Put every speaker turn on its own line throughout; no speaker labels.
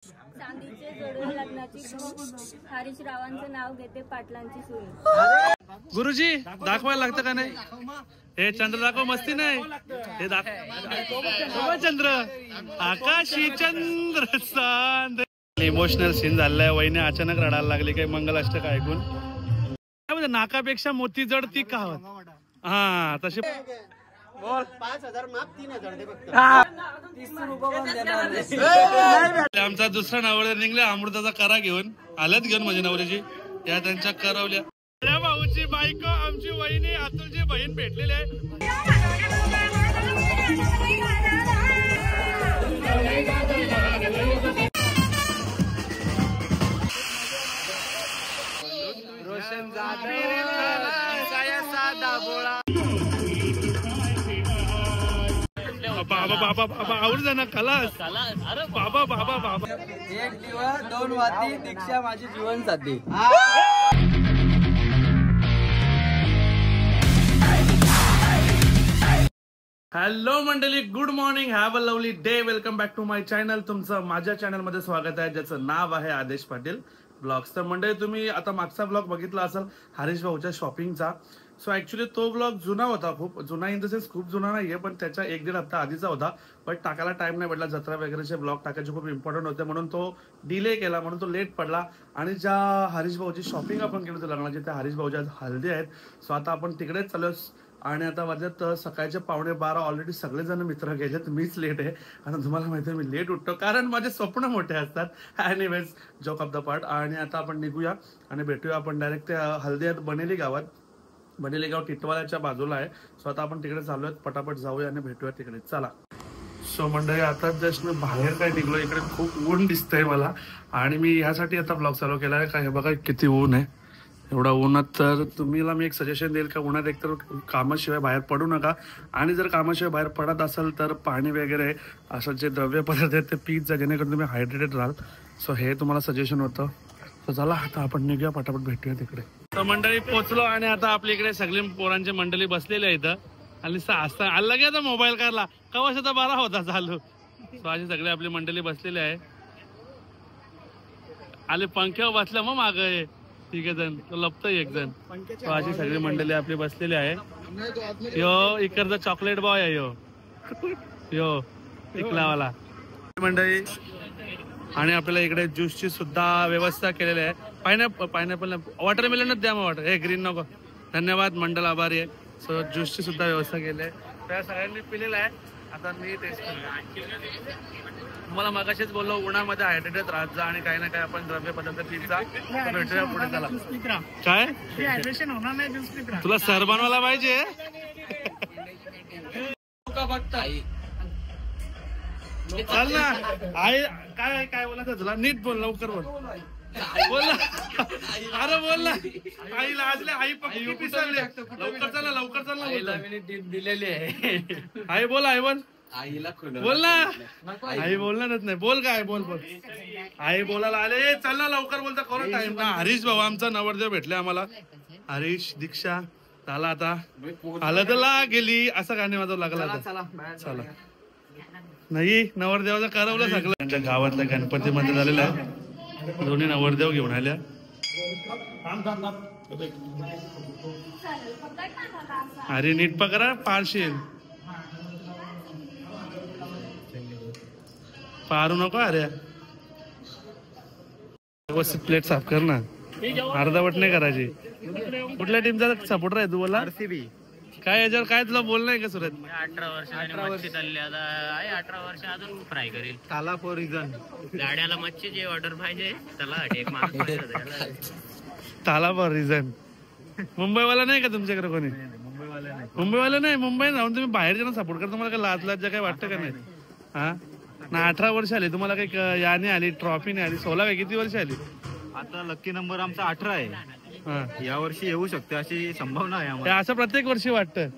चांदीचे जोडवे लग्नाची हरीश रावांचं नाव घेते पाटलांची सुई।
गुरुजी दाखवायला लागतं का नाही? हे चंद्र दाखव, मस्ती नाही हे दाखव चंद्र, आकाशी चंद्र चांद। इमोशनल सीन झालाय, वहिनी अचानक रडायला लागली काही मंगलाष्टक ऐकून। काय म्हणजे नाकापेक्षा मोती जड ती कहावत। हा तशी
बोल 5000 माफ 3000 दे फक्त।
आमचा दुसरा नवरा निघला अमृताचा करा घेऊन आल्यात घेऊन म्हणजे नवऱ्याची या त्यांच्या करवल्या भाऊची बायको आमची वहिनी अतुलची बहीण भेटलेली आहे।
रोशन साधा बोळा
बाबा बाबा बाबा आवड जा ना खलास बाबा बाबा बाबा।
एक दिवस 2 वाती दीक्षा माझी जीवन साथी।
हॅलो मंडळी, good morning, have a lovely day, welcome back to my channel. तुमचं माझ्या चॅनल मध्ये स्वागत आहे ज्याचं नाव आहे आदेश पाटील ब्लॉग्स। तर मंडळी तुम्ही आता मागचा ब्लॉग बघितला असेल हरीश भाऊच्या शॉपिंगचा। सो ऍक्च्युली तो ब्लॉग जुना होता, खूप जुना इन द सेन्स खूप जुना नाहीये पण त्याच्या 1-1.5 हप्ता आधीचा होता, पण टाकायला टाइम नाही भेटला, जत्रा वगैरेचे ब्लॉग टाकायचे खूप इम्पॉर्टंट होते म्हणून तो डिले केला, म्हणून तो लेट पडला। आणि ज्या हरीश भाऊची शॉपिंग आपण केली होती लग्नाची त्या हरीश भाऊच्या हल्दी आहेत। सो आता आपण तिकडेच चालू आणि आता वाजत सकाळचे 11:15 ऑलरेडी सगळेजण मित्र गेलेत, मीच लेट आहे। आणि तुम्हाला माहिती आहे मी लेट उठतो कारण माझे स्वप्न मोठे असतात। Anyways joke of the part. आणि आता आपण निघूया आणि भेटूया आपण डायरेक्ट त्या हल्दी आहेत बनेली गावात। बनेली गाव टिटवाळ्याच्या बाजूला आहे। सो आता आपण तिकडे चालूयात, पटापट जाऊया आणि भेटूया तिकडे, चला। सो मंडळी आता जस्ट मी बाहेर काय निघलो, इकडे खूप ऊन दिसतंय मला आणि मी ह्यासाठी आता ब्लॉग चालू केला आहे का हे बघा किती ऊन आहे। एवढा उन्हात तर तुम्हाला मी एक सजेशन देईल का उन्हात एकतर कामाशिवाय बाहेर पडू नका आणि जर कामाशिवाय बाहेर पडत असेल तर पाणी वगैरे असं जे द्रव्य पदार्थ आहेत ते पीत जा, जेणेकरून तुम्ही हायड्रेटेड राहाल। सो हे तुम्हाला सजेशन होतं। सो चला आता आपण निघूया, पटापट भेटूया तिकडे। तर मंडळी पोचलो आणि आता आपल्या इकडे सगळी पोरांची मंडळी बसलेली आहे इथं आणि आला की आता मोबाईल काढला कवाशाचा 12 होता चालू। सो अशी सगळी आपली मंडळी बसलेली आहे। आले पंख्यावर बसल्या मग माग ठीक आहे जण तो लपतोय एक जण। तो अशी सगळी मंडळी आपली बसलेली आहे। यो इकडचा चॉकलेट बॉय आहे यो इकलावाला मंडळी। आणि आपल्याला इकडे ज्यूसची सुद्धा व्यवस्था केलेली आहे। पायनॅपल वॉटरमेलनच द्या मग, वॉटर हे ग्रीन नको धन्यवाद, मंडळ आभारी आहे। सो ज्यूसची सुद्धा व्यवस्था केली आहे, त्या सगळ्यांनी पिलेलं आहे। आता मी टेस्ट करूया। तुम्हाला मगाशीच बोललो उन्हामध्ये हायड्रेटेड राहत जा आणि काही ना काही आपण द्रव्य पदार्थ पीत जा। भेटूया पुढे, चला। काय हायड्रेशन होणार नाही ज्यूस पित तुला सर बनवायला पाहिजे चल ना। आई काय काय बोलायचं तुला, नीट बोल, लवकर बोल बोल ना। अरे बोल ना, आई लाजले, आई पक्की पिसरले, लवकर चल ना, लवकर चल ना।
दिलेली आहे
आई बोल, आई बोल,
आईला
बोल ना। आई बोलणारच नाही, बोल काय बोल बोल। आई बोलायला आले, चल ना लवकर, बोलता करू टाइम ना। हरीश भाऊ आमचा नवरदेव भेटले आम्हाला, हरीश दीक्षा झाला आता आलं तर ला गेली असं गाणे माझं लागला। चला नाही नवरदेवाचं करवलं सगळं। त्यांच्या गावातल्या गणपती मध्ये झालेलं आहे, दोन्ही नवरदेव घेऊन आल्या। अरे नीट पकरा, पारशील पारू नको। अरे व्यवस्थित प्लेट साफ कर ना, अर्धावट नाही करायची। कुठल्या टीमचा सपोर्टर आहे तू? बोला
आरसीबी।
काय याच्यावर काय तुला बोलणं आहे का सुरत?
18 वर्ष आहे, 18 वर्ष अजून फ्राय करेल।
ताला फॉर रिझन
गाड्याला मच्छीची ऑर्डर पाहिजे, त्याला एक माणूस
ताला फॉर रिझन। मुंबईवाला नाही का तुमच्याकडे कोणी? मुंबईवाला नाही, मुंबई जाऊन तुम्ही बाहेर जाऊन सपोर्ट करता, तुम्हाला काय लाज लाज काय वाटतं का नाही? हा ना 18 वर्ष आली तुम्हाला, काही याने आली ट्रॉफी नाही आली। 16 काय किती वर्ष आली?
आता लकी नंबर आमचा 18 आहे। या वर्षी येऊ शकते अशी संभावना आहे।
असं प्रत्येक वर्षी वाटतं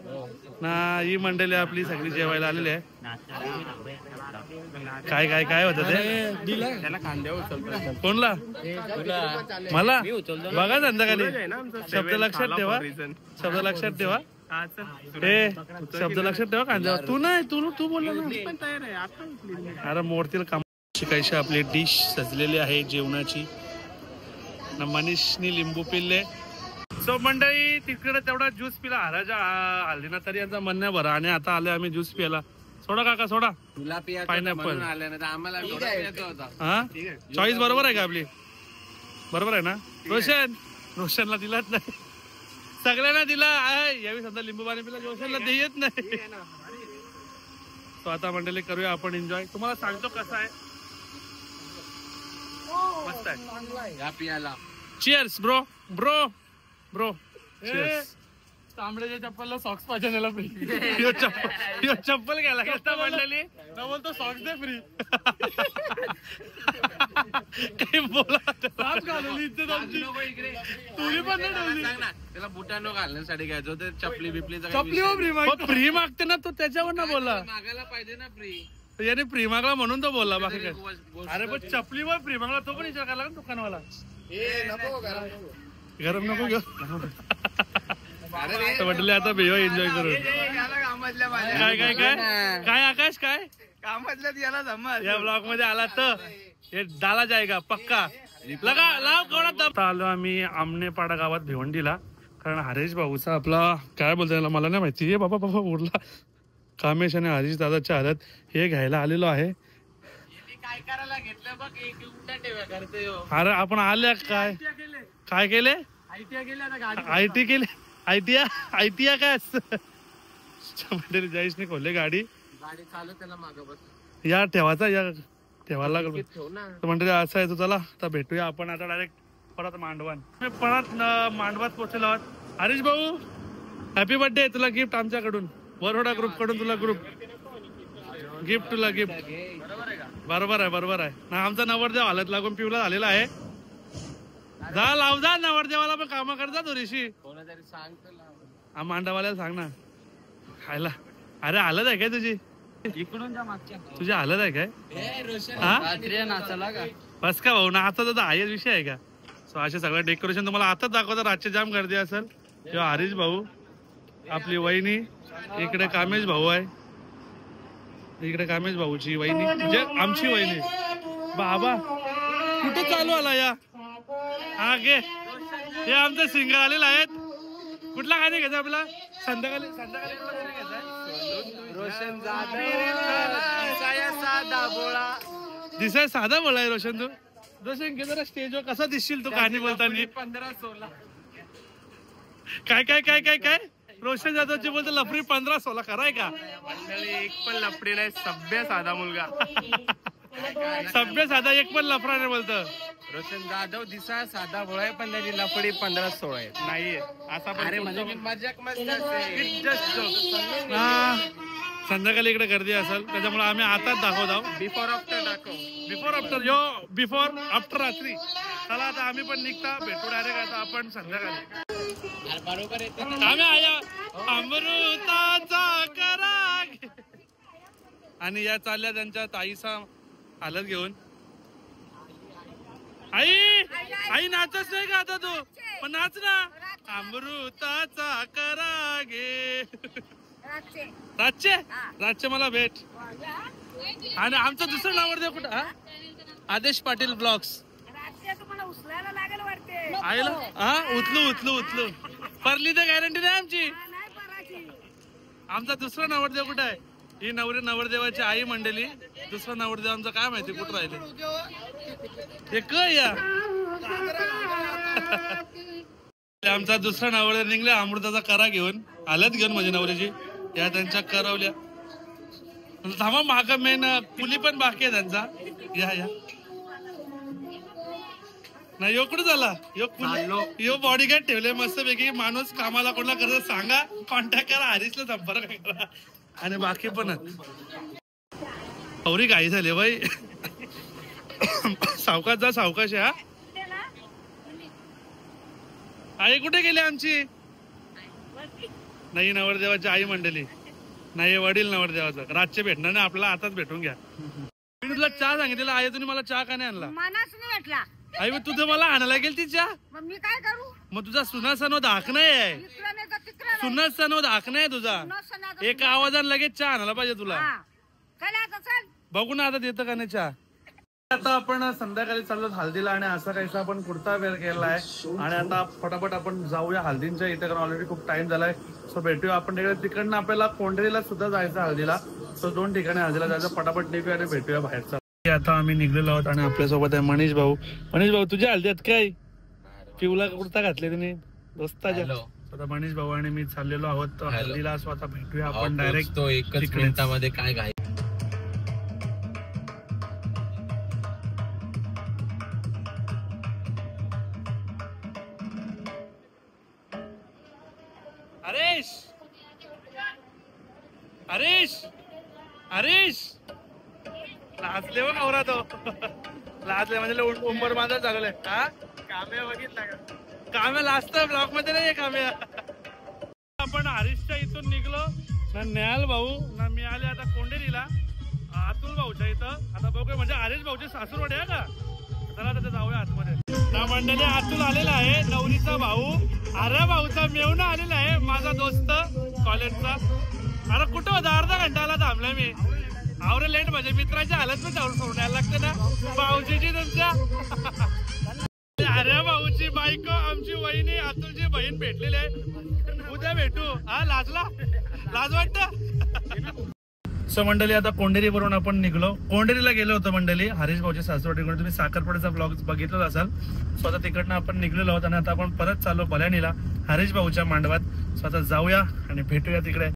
ना। ही मंडळी आपली सगळी जेवायला आलेली आहे। काय काय काय होतं ते
त्याला खांद्यावर
कोणला मला बघा संध्याकाळी। शब्द लक्षात ठेवा, शब्द लक्षात ठेवा, हे शब्द लक्षात ठेवा। खांद्यावर तू नाही, तू बोलला ना। अरे मोडतील काम। अशी काहीशी आपली डिश सजलेली आहे जेवणाची. मनीषनी लिंबू पिल्ले. सो मंडळी तिकडे तेवढा ज्यूस पिला हराजा हल्ली ना तरी यांचा म्हणणं आहे बरं. आणि आता आले आम्ही ज्यूस पियाला. सोडा काका सोडा. पायनॅपल. हा चॉईस बरोबर आहे का आपली? बरोबर आहे ना? रोशनला दिलाच नाही. सगळ्यांना दिला यावेळी समजा लिंबू पाणी पिला. रोशनला देत नाही. तो आता मंडळी करूया आपण एन्जॉय. तुम्हाला सांगतो कसा आहे. मस्त आहे. Cheers bro bro bro. तांबड्याच्या चप्पलला सॉक्स पाहिजे त्याला फ्री. चप्पल घ्यायला घेता मंडळी बोलतो सॉक्स दे फ्री. काही बोला घालवली तुम्ही पण
त्याला बुटानो घालण्यासाठी घ्यायचं ते चपली बिपली
फ्री मागते ना तो त्याच्यावर ना बोला.
मागायला पाहिजे ना फ्री.
याने फ्री मागला म्हणून तो बोलला. बाकी काय. अरे पण चपलीवर फ्री मागला तो पण विचार करायला दुकानवाला. गरम नको घेऊ. म्हटले आता बेवा एन्जॉय करू. काय काय काय काय आकाश काय कामातल्या या ब्लॉग मध्ये आला तर हे डाला जायगा पक्का. लगा लाव कोणात आलो आम्ही आमनेपाडा गावात भिवंडीला. कारण हरेश भाऊचा आपला काय बोलतो मला नाही माहिती. हे बाबा बाबा उरला. कामेश आणि हरीश दादाच्या हातात हे घ्यायला आलेलो आहे.
काय करायला घेतलं बघ एक उलटा ठेवा करते.
अरे आपण आल्या काय काय केले आयटी केले आयटीया काय जयेशने खोलले गाडी
चालू त्याला मागं बस.
या ठेवायचा या ठेवायला लागलो म्हणजे असं आहे. तो चला आता भेटूया आपण आता डायरेक्ट परत मांडवान. परत मांडवात पोहोचलो आहोत. हरीश भाऊ हॅपी बर्थडे. तुला गिफ्ट आमच्याकडून बरोडा ग्रुप कडून तुला गिफ्ट तुला गिफ्ट. बरोबर आहे बरोबर आहे ना. आमचा नवरदेव हालत लागून पिवला झालेला आहे. जा लाव जा नवरदेवाला पण कामं करता थोडीशी.
कोणातरी सांग
मांडावाल्याला सांग ना खायला. अरे हालत आहे काय तुझी?
इकडून जा मागच्या.
तुझी हालत आहे काय?
नाचाला का
बस का भाऊ ना. आता तर हाच विषय आहे का? सो असे सगळं डेकोरेशन तुम्हाला आताच दाखवतो. रातची जाम गर्दी असेल. किंवा हरीश भाऊ आपली वहिनी इकडे कामेश भाऊ आहे. इकडे कामेश भाऊची वहिनी म्हणजे आमची वहिनी. बाबा कुठे चालू आला या हा घे. हे आमचं सिंगर आलेलं आहेत. कुठला गाणी घ्यायचा आपला संध्याकाळी
रोशन साधा बोळा
दिसाय साधा बोला आहे रोशन. तू रोशन घे जरा स्टेजवर कसा दिसशील तू गाणी बोलताना.
15-16
काय काय काय काय काय रोशन जाधवची बोलतो लफडी 15-16 कराय का?
एक पण लफडी नाही. सभ्य साधा मुलगा.
सभ्य साधा एक पण लफडा नाही बोलतो.
रोशन जाधव दिसा साधा भोळा आहे पण त्याची लफडी 15-16 आहे.
नाहीये असा पण.
अरे म्हणजे मजाक मस्त.
संध्याकाळी इकडे गर्दी असेल त्याच्यामुळे आम्ही आताच दाखवत आहोत.
बिफोर आफ्टर दाखव.
बिफोर आफ्टर यो बिफोर आफ्टर रात्री. चला आता आम्ही पण निघता भेटू डायरेक्ट आता आपण संध्याकाळी.
बरोबर येते
आम्ही आया अमृताचा कराग. आणि या चालल्या त्यांच्या ताईचा हालत घेऊन. आई आई नाचच नाही का आता तू पण नाच ना. अमृताचा करागे रातचे रातचे मला भेट. आणि आमचं दुसरं नाव दे कुठं आदेश पाटील ब्लॉग्स. आईला हा उचलू उचलू उचलू परली तर गॅरंटी नाही आमची. आमचा दुसरा नवरदेव कुठं आहे? ही नवरदेवाची आई मंडळी. दुसरा नवरदेव आमचा काय माहिती कुठं राहिले. हे काय या आमचा दुसरा नवरदेव निघला अमृताचा करा घेऊन हालत घेऊन म्हणजे नवऱ्याची. या त्यांच्या करवल्या थांबा माग मेन कुली पण बाकी आहे त्यांचा. या या नाही यो कुठं झाला. यो बॉडीगार्ड ठेवले मस्त पैकी. माणूस कामाला कोणाला करत सांगा कॉन्टॅक्ट करा. हरीशला संपर्क करा. आणि बाकी पण अवरी काही झाले बाई. सावकाश जा सावकाश. हा आई कुठे गेली आमची? नाही नवरदेवाची आई मंडळी नाही वडील नवरदेवाचं. रातचे भेटणार नाही आपल्याला आताच भेटून घ्या. मी तुला चहा सांगितलेला आहे तुम्ही मला चहा का नाही आणला?
मनाच नाही भेटला.
आई मग तुझं मला आणायला गेल ती चहा.
मग मी काय करू?
मग तुझा सुना सणो दाख नाही. सुना सणो दाख नाही तुझा. एका आवाजाने लगेच चहा आणायला पाहिजे तुला.
चला आता चल
बघू ना आता देतं का नाही चहा. आता आपण संध्याकाळी चाललो हल्दीला आणि असा काहीसा आपण कुर्ता वेअर केला आहे आणि आता फटाफट आपण जाऊया हल्दींच्या इथे, कारण ऑलरेडी खूप टाइम झालाय. सो भेटूया आपण तिकडनं. आपल्याला कोंढरीला सुद्धा जायचं हल्दीला. सो 2 ठिकाणी हल्दीला जायचं. फटाफट निघूया आणि भेटूया बाहेरचा. आता आम्ही निघलेलो आहोत आणि आपल्यासोबत आहे मनीष भाऊ. मनीष भाऊ तुझ्या हल्दीत काय पिवला कुर्ता घातले तुम्ही दोस्ताच्या? आता मनीष भाऊ आणि मी चाललेलो आहोत हल्दीला. सो आता भेटूया आपण डायरेक्ट
तो एकच मिनिटामध्ये काय घाई.
हरीश हरीश हरीश लाजले हो नवरा तो. लाजले म्हणजे उंबर बांधा चालले. हा काम्या बघितला का? काम्या लाजत ब्लॉक मध्ये नाही काम्या. आपण हरीशच्या इथून निघलो ना. न्याल भाऊ ना मी आले आता कोंढेरीला अतुल भाऊच्या इथं. आता बघूया म्हणजे हरीश भाऊचे सासूरवाडी आहे का. चला तिथे जाऊया आतमध्ये. ना मंडळी अतुल आलेला आहे, नवरीचा भाऊ. अरे भाऊचा मेवणा आलेला आहे, माझा दोस्त कॉलेजचा. अरे कुठं होता? अर्धा घंटाला थांबलाय मी. आवरे लेट म्हणजे मित्राच्या हालत पण जाऊन सोडायला लागतं ना भाऊजीची तुमच्या. अरे भाऊची बायको आमची वहिनी अतुलची बहीण भेटलेली आहे. उद्या भेटू. हा लाजला लाज वाटत. सो मंडळी आता कोंढेरी वरून आपण निघलो. कोंढेरीला गेलो होतो मंडळी हरीश भाऊच्या सासवडीकडून. तुम्ही साखरपुड्याचा ब्लॉग बघितला असाल. सो आता तिकडनं आपण निघलेलो आहोत आणि आता आपण परत चाललो बल्याणीला हरीश भाऊच्या मांडवात. सो आता जाऊया आणि भेटूया तिकडे.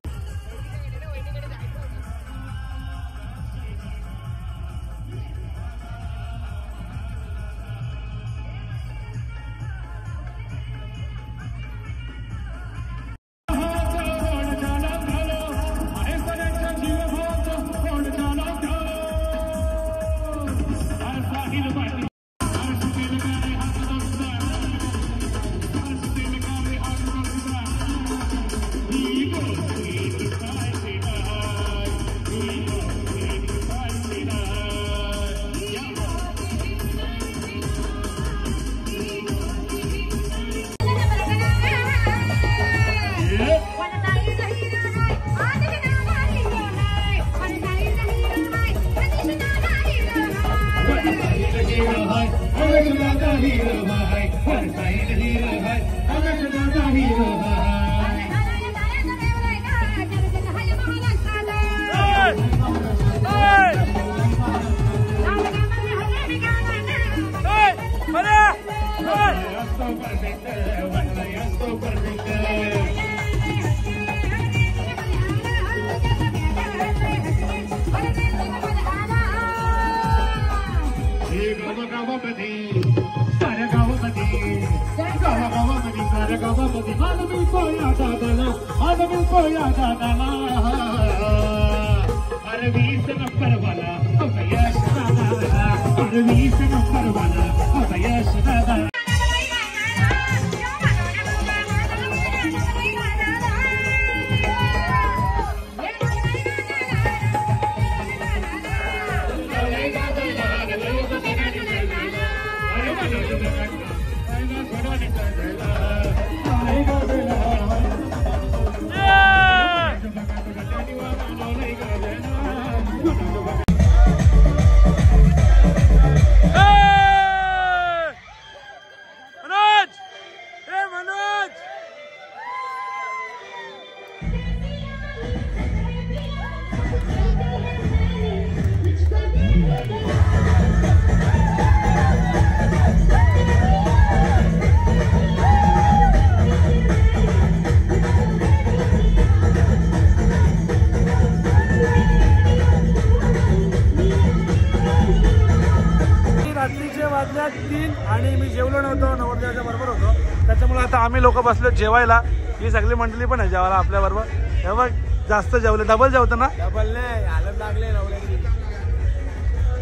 आम्ही लोक बसलो जेवायला. ही सगळी मंडळी पण आहे जेवायला आपल्या बरोबर. हे बघ जास्त जेवले. डबल जेवतो ना. डबल नाही हालत लागले.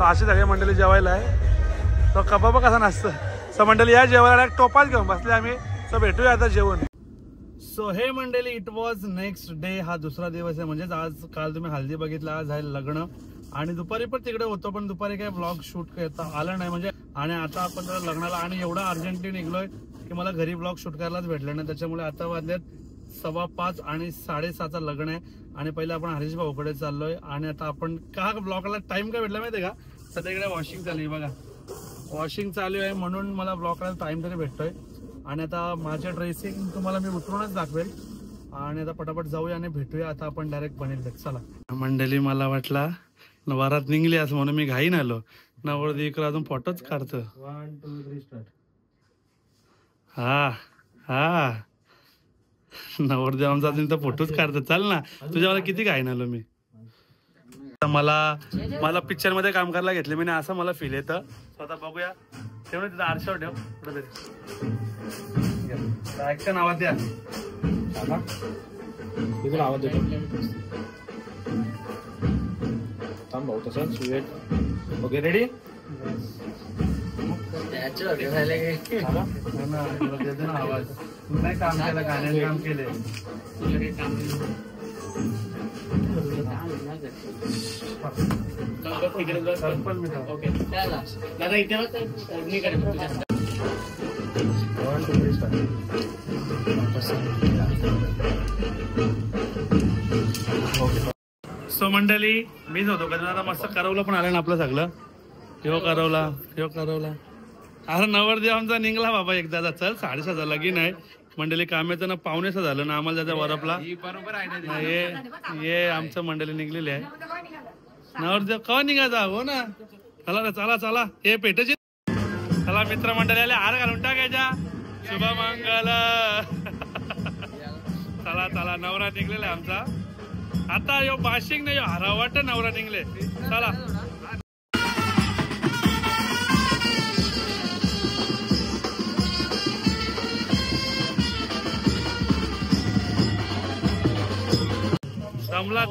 अशी सगळी मंडळी जेवायला आहे. तो कबाब कसा नसतं. सो मंडळी या जेवायला एक टोपाच घेऊन बसले आम्ही. सो भेटूया आता जेवण. सो हे मंडळी इट वॉज नेक्स्ट डे. हा दुसरा दिवस आहे. म्हणजेच आज काल तुम्ही हल्दी बघितला, आज आहे लग्न. आणि दुपारी पण तिकडे होतो पण दुपारी काही ब्लॉग शूट करता आलं नाही म्हणजे. आणि आता आपण जरा लग्नाला आणि एवढा अर्जंटली निघलोय की मला घरी ब्लॉग शूट करायलाच भेटलं नाही. त्याच्यामुळे आता वाजल्यात 5:15 आणि 6:30चं लग्न आहे. आणि पहिले आपण हरीश भाऊकडे चाललोय. आणि आता आपण का ब्लॉगला टाइम काय भेटला माहितीये का, सध्या इकडे वॉशिंग चालू आहे बघा. वॉशिंग चालू आहे म्हणून मला ब्लॉग करायला टाइम तरी भेटतोय. आणि आता माझ्या ड्रेसिंग तुम्हाला मी उतरूनच दाखवेल. आणि आता पटापट जाऊया आणि भेटूया. आता आपण डायरेक्ट बनेल. चला मंडळी, मला वाटला वरात निघली असं म्हणून मी घाईन आलो. नवरदेव इकडे अजून फोटोच काढतो.
1 2 3 स्टार्ट.
हा हा नवरदेव आमचा अजून तर फोटोच काढतो. चल ना, तुझ्या मला किती घाईन आलो मी. मला पिक्चर मध्ये काम करायला घेतले मी, असं मला फील येतं. स्वतः बघूया. तेवढं तिथं आरशावर ठेव कुठेतरी. ऍक्शन आवाज द्या.
तिथून आवाज देतो. थांब भाऊ तसं सुवेट. Okay ready.
आवाज नाही काम केलं, गाण्याने काम केले.
ओके दादा इथे मी करेन.
सो मंडळी, मीच होतो कधी आता मस्त करवलं पण आलं ना आपलं सगळं. ह्यो करवला. अरे नवरदेव आमचा निघला बाबा एकदा. चल 6:30 लगीन आहे मंडळी. कामाचं ना 5:45 झालं ना आम्हाला त्याच्या वरपला. ये आमचं मंडळी निघलेली आहे. नवरदेव कवा निघायचा हो ना. चला चला हे पेटायची. चला मित्रमंडळी आले, हार घालून टाकायच्या. शुभमंगल. चला नवरा निघलेला आमचा. आता यो बाशिंग नाही, हरावाट नवरा निघले. चला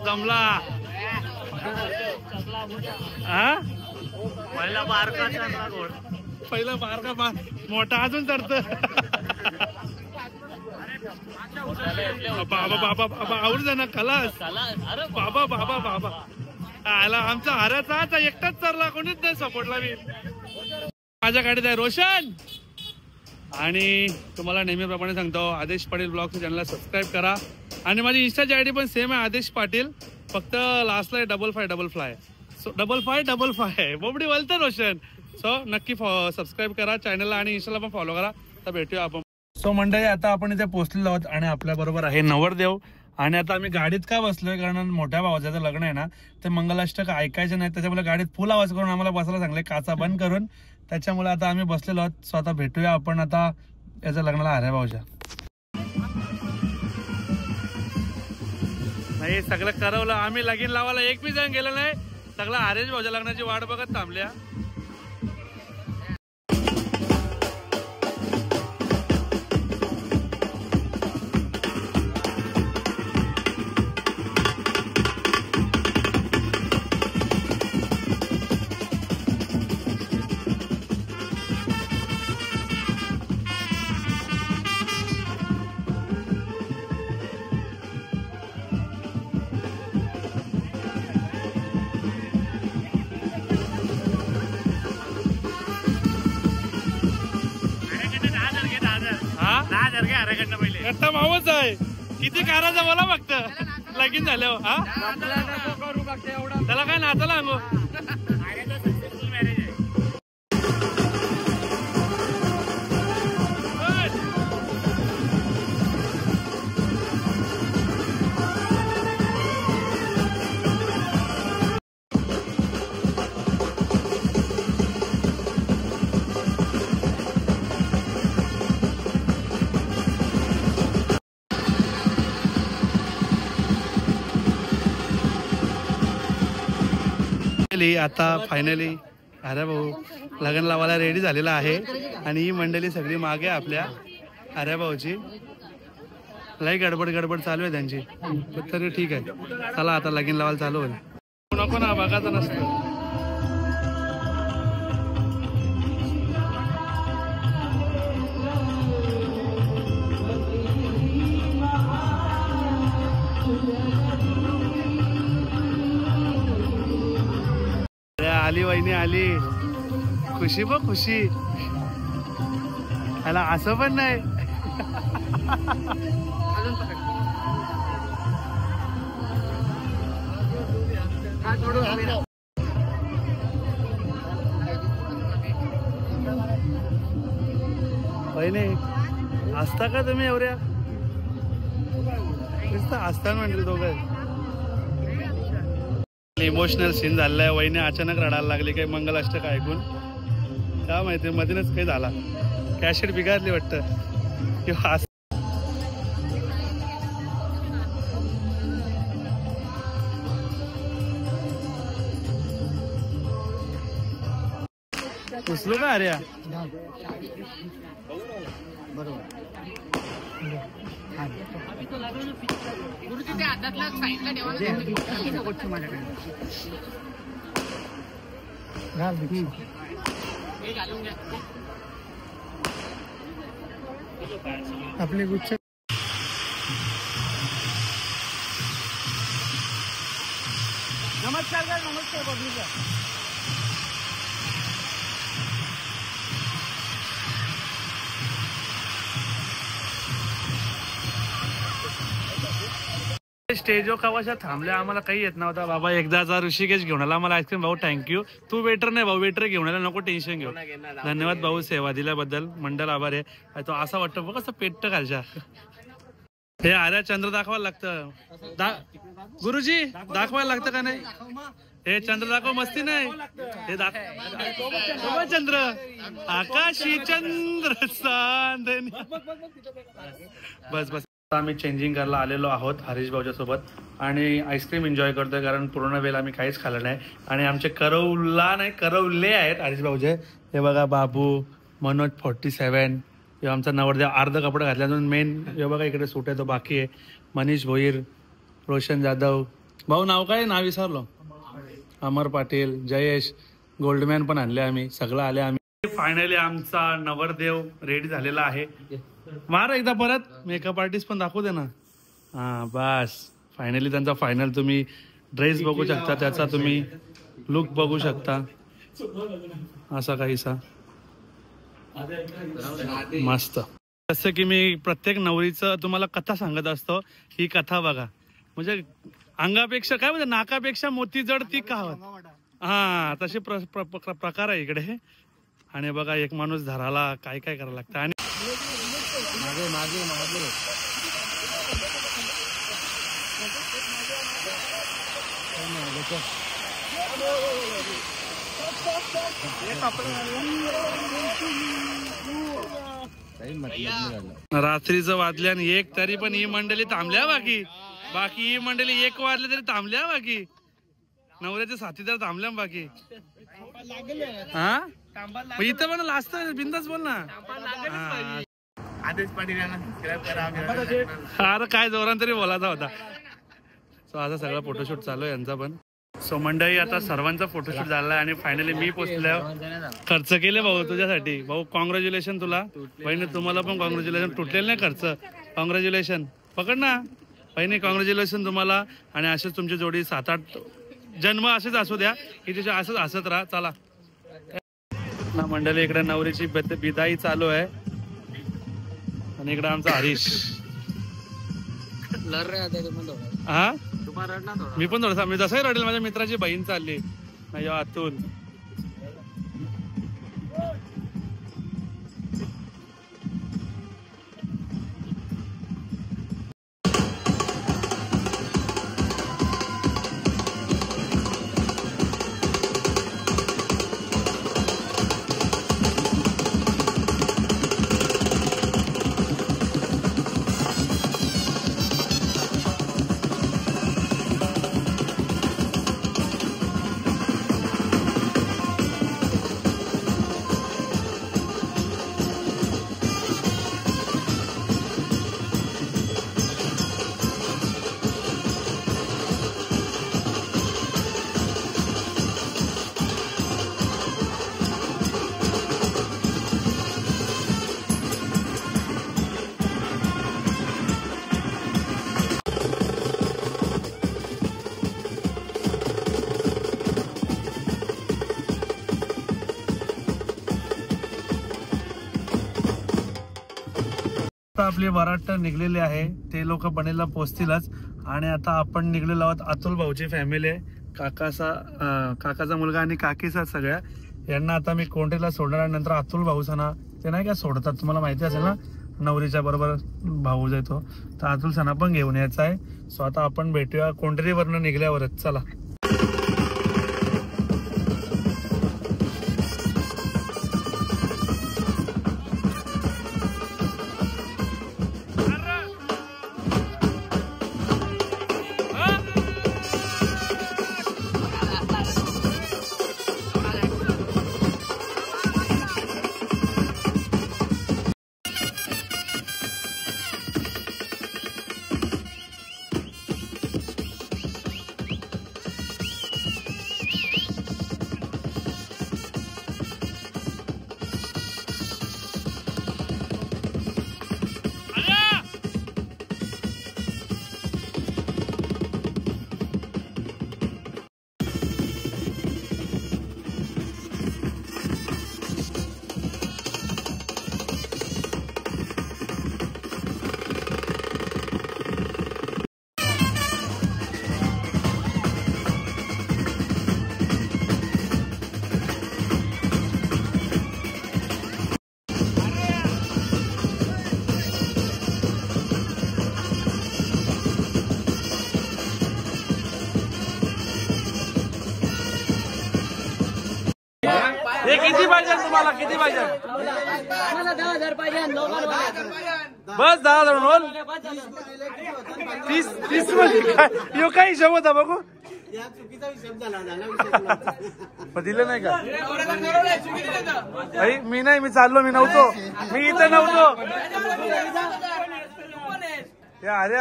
जमला. हा
पहिला बारका
मोठा अजून चढत. बाबा आवड ना खलास. बाबा आला आमचा हाराचा एकटाच चरला, कोणीच नाही सपोर्टला. मी माझ्या गाडीत आहे रोशन. आणि तुम्हाला नेहमीप्रमाणे सांगतो, आदेश पाटील ब्लॉगच्या चॅनलला सबस्क्राईब करा. आणि माझी इंस्टाची आयडी पण सेम आहे, आदेश पाटील. फक्त लास्टला आहे 5555. सो 5555 बोबडी बोलतं रोशन. सो नक्की सबस्क्राईब करा चॅनलला आणि इंस्टाला पण फॉलो करा. तर भेटूया आपण. सो मंडळी, आता आपण इथे पोहोचलेलो आहोत आणि आपल्या बरोबर आहे नवरदेव. आणि आता आम्ही गाडीत का बसलोय, कारण मोठ्या भावाचं लग्न आहे ना, ते मंगलाष्टक ऐकायचं नाही. त्याच्यामुळे गाडीत फुल आवाज करून आम्हाला बसायला सांगले, काचा बंद करून. त्याच्यामुळे आता आम्ही बसलेलो आहोत. स्वतः भेटूया आपण आता याच्या लग्नाला हऱ्या भाऊच्या. नाही सगळं करवलं आम्ही. लगीन लावायला एक बी जण गेलं नाही. सगळं हरेश भाऊच्या लग्नाची वाट बघत थांबल्या. गट्टा मावच आहे. किती काराचा बोला फक्त लगीन झाल्यावर. त्याला काय नाचायला अंगो. आता फायनली अरे भाऊ लग्न लावायला रेडी झालेला आहे. आणि ही मंडळी सगळी मागे आपल्या अरे भाऊची. लई गडबड चालू आहे त्यांची. तरी ठीक आहे. चला आता लगीन लावायला चालू होईल. नको ना बघायचं नसतं. आली वहिनी आली. खुशी बघ खुशी. ह्याला असं पण नाही. बहिणी असता का तुम्ही एवढ्या असता म्हणतील दोघं. इमोशनल सीन झालाय. वहिनी अचानक रडायला लागली काही मंगलाष्टक ऐकून. काय माहिती मधूनच काही झाला. कॅशेट बिघडली वाटतं किंवा उचलू का अरे आपले गुच्छ नमस्कार नमस्कार बघूया. स्टेजवर कवाशा थांबल्या आम्हाला काही येत नव्हता. बाबा एकदाचा ऋषिकेश घेऊन आला आम्हाला आईस्क्रीम. भाऊ थँक्यू. तू वेटर नाही भाऊ, वेटर घेऊन आला नको टेन्शन घेऊ. धन्यवाद भाऊ सेवा दिल्याबद्दल. मंडळ आभार आहे. तो असं वाटतं बघ कसं पेट्ट खालच्या. हे आर्या चंद्र दाखवायला लागतं. गुरुजी दाखवायला लागतं का नाही. हे चंद्र दाखव मस्ती नाही. हे दाखव चंद्र आकाशी चंद्र चांदणी. बस बस आम्ही चेंजिंग करायला आलेलो आहोत हरीश भाऊच्या सोबत आणि आईस्क्रीम एन्जॉय करतोय कारण पूर्ण वेळ आम्ही काहीच खाल्लं नाही. आणि आमचे करवले आहेत हरीश भाऊचे. हे बघा बाबू मनोज 47 हे आमचा नवरदेव अर्ध कपडे घातले अजून मेन हे बघा इकडे सूट आहे तो बाकी आहे. मनीष भोईर, रोशन जाधव. भाऊ नाव काय नाव विसरलो. अमर पाटील, जयेश, गोल्डमॅन पण आणले आम्ही. सगळं आले आम्ही. फायनली आमचा नवरदेव रेडी झालेला आहे. मार एकदा परत मेकअप आर्टिस्ट पण दाखवू दे ना. हा बस फायनली त्यांचा फायनल. तुम्ही ड्रेस बघू शकता, त्याचा तुम्ही लुक बघू शकता असा काहीसा मस्त. जसं की मी प्रत्येक नवरीचं तुम्हाला कथा सांगत असतो. ही कथा बघा म्हणजे अंगापेक्षा काय म्हणजे नाकापेक्षा मोती जड ती कहावत. हा तसे प्रकार आहे इकडे. आणि बघा एक माणूस धराला काय काय करायला लागतं. आणि रात्रीचं वाजले आणि 1 तरी पण ही मंडळी थांबल्या. बाकी ही मंडळी 1 वाजले तरी थांबल्या. बाकी नवऱ्याच्या साथीदार थांबल्या बाकी. हा इथं पण लास्ट बिंदास बोल ना. अरे काय जोरान तरी बोलायचा होता. सो आता सगळा फोटोशूट चालू आहे यांचा पण. सो मंडळी आता सर्वांचा फोटोशूट झाला आणि फायनली मी पोचल्यावर खर्च केले भाऊ तुझ्यासाठी. भाऊ कॉंग्रॅच्युलेशन तुला. बहिणी तुम्हाला पण कॉंग्रॅच्युलेशन. तुटलेलं नाही खर्च. कॉंग्रॅच्युलेशन पकड ना बहिणी. कॉंग्रॅच्युलेशन तुम्हाला. आणि असेच तुमची जोडी 7-8 जन्म असेच असू द्या की तिच्या असंच हसत राहा. चला ना मंडळी. इकडे नवरीची बिदाई चालू आहे आणि इकडे आमचा हरीश. हा मी पण थोडासा मी जसंही रडेल. माझ्या मित्राची बहीण चालली नाही अतुल. आपले वराट निघलेले आहे. ते लोक बनेला पोहोचतीलच. आणि आता आपण निघलेलो आहोत. अतुल भाऊची फॅमिली आहे. काकाचा मुलगा आणि काकीचा सगळ्या यांना आता मी कोंढरीला सोडणार. नंतर अतुल भाऊसाना ते नाही का सोडतात, तुम्हाला माहिती असेल ना, नवरीच्या बरोबर भाऊ जातो. तर अतुल सणा पण घेऊन यायचा आहे. सो आता आपण भेटूया कोंढरीवरनं निघल्यावरच. चला. हे किती पाहिजे तुम्हाला? किती पाहिजे?
10,000 पाहिजे.
बस 10,000 बोल. 30 मध्ये काय हिशोब होता बघू. दिलं नाही का? मी नाही, मी चाललो, मी नव्हतो, मी इथं नव्हतो. अरे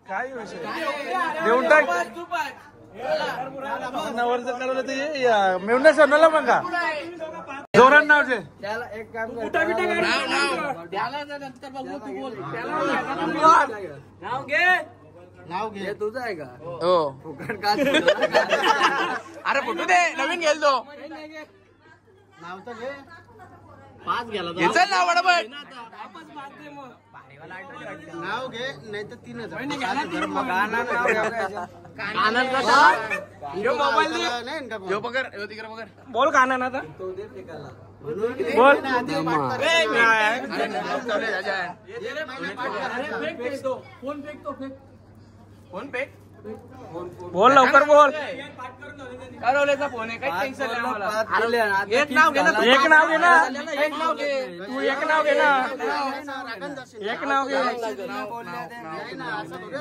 काय विषय देऊन टाक. नवरचं करवलं तर मिळून सोडलं मग का जोरात नावचे.
एक काम कर, नाव घे. तुझं आहे का? हो.
अरे फोटो दे, नवीन गेल तो
नाव तर घे. 5 गेला
चल ना बरोबर.
नाव घे, नाही तर 3,000.
बोल काना ना आता.
बोल लवकर बोल.
करवल्याचा फोन आहे, काही टेन्शन नाही मला.
एक नाव घे ना.
एक नाव घे ना.
एक नाव घे.
तू एक नाव घे ना. एक नाव घे.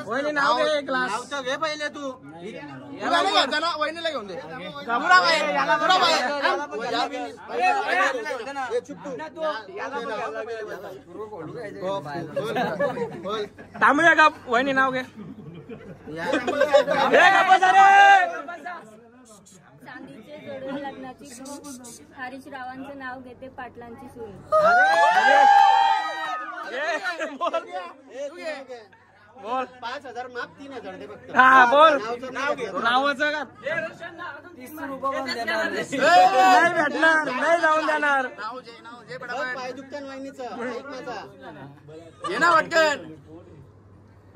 वहिनी नाव घे. एक ग्लास
नावचं घे पहिले तू.
तुला नाही घ्यायचा ना, वहिनीला घेऊन दे.
तांबड्या का वहिनी नाव घे.
चांदीचे जोडवे लग्नाची हरीश रावांचं नाव घेते पाटलांची सून.
बोल.
5,000 माफ, 3,000 दे फक्त.
हा बोल.
नावाचं का?
30 रुपये पण देणार
नाही भेटणार, नाही जाऊन देणार.
पाय दुखतान वहिनीचं. ऐक माझा.
ये ना पटकन,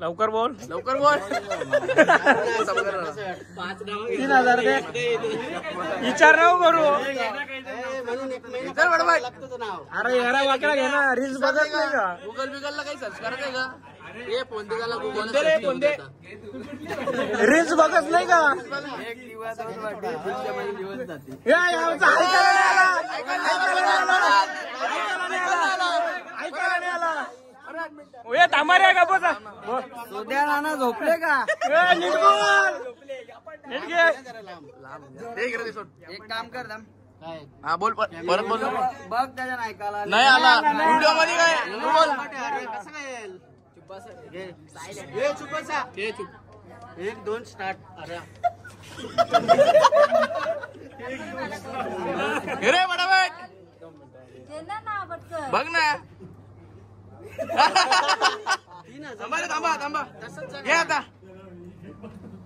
लवकर बोल.
लवकर बोल.
3,000 दे. विचार नको करू.
म्हणून एक महिना
चल बडबड.
लागतं तुझं नाव.
अरे यारा वाकडा घे ना. रील्स बघत नाही का?
गुगल बिगलला काही सर्च करायचंय का? ये फोन दे त्याला. गुगल दे.
रील्स बघत नाही का?
एक दिवस पुढच्या महिन्यात दिवस जाते.
या यावचा ऐकायला नाही आला. ऐकायला नाही आला. ए थांबा रे का बोला.
सोद्या नाना झोपले का?
नीट बोल. नीट घे.
एक काम कर दम.
हा बोल, परत बोल.
बघ त्याच्या ऐकायला
नाही आला व्हिडिओ मध्ये. काय बोल.
कसं काय येईल? घे चुपासा. 1 2 स्टार्ट. अरे
रे बडाबट बघ ना. थांबा. घे आता.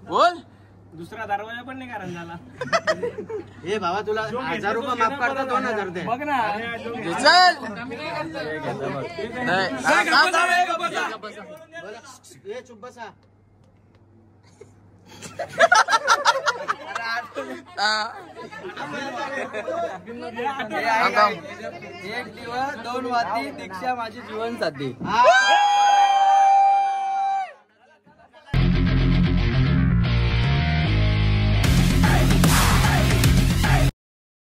बोल.
दुसरा दरवाजा पण नाही कारण झाला.
हे भावा तुला 1,000 रुपये माफ करता. 2,000 दे.
बघ ना.
चल.
हे चुप बसा. एक दिवस 2 वाती दीक्षा माझी जीवन साथी.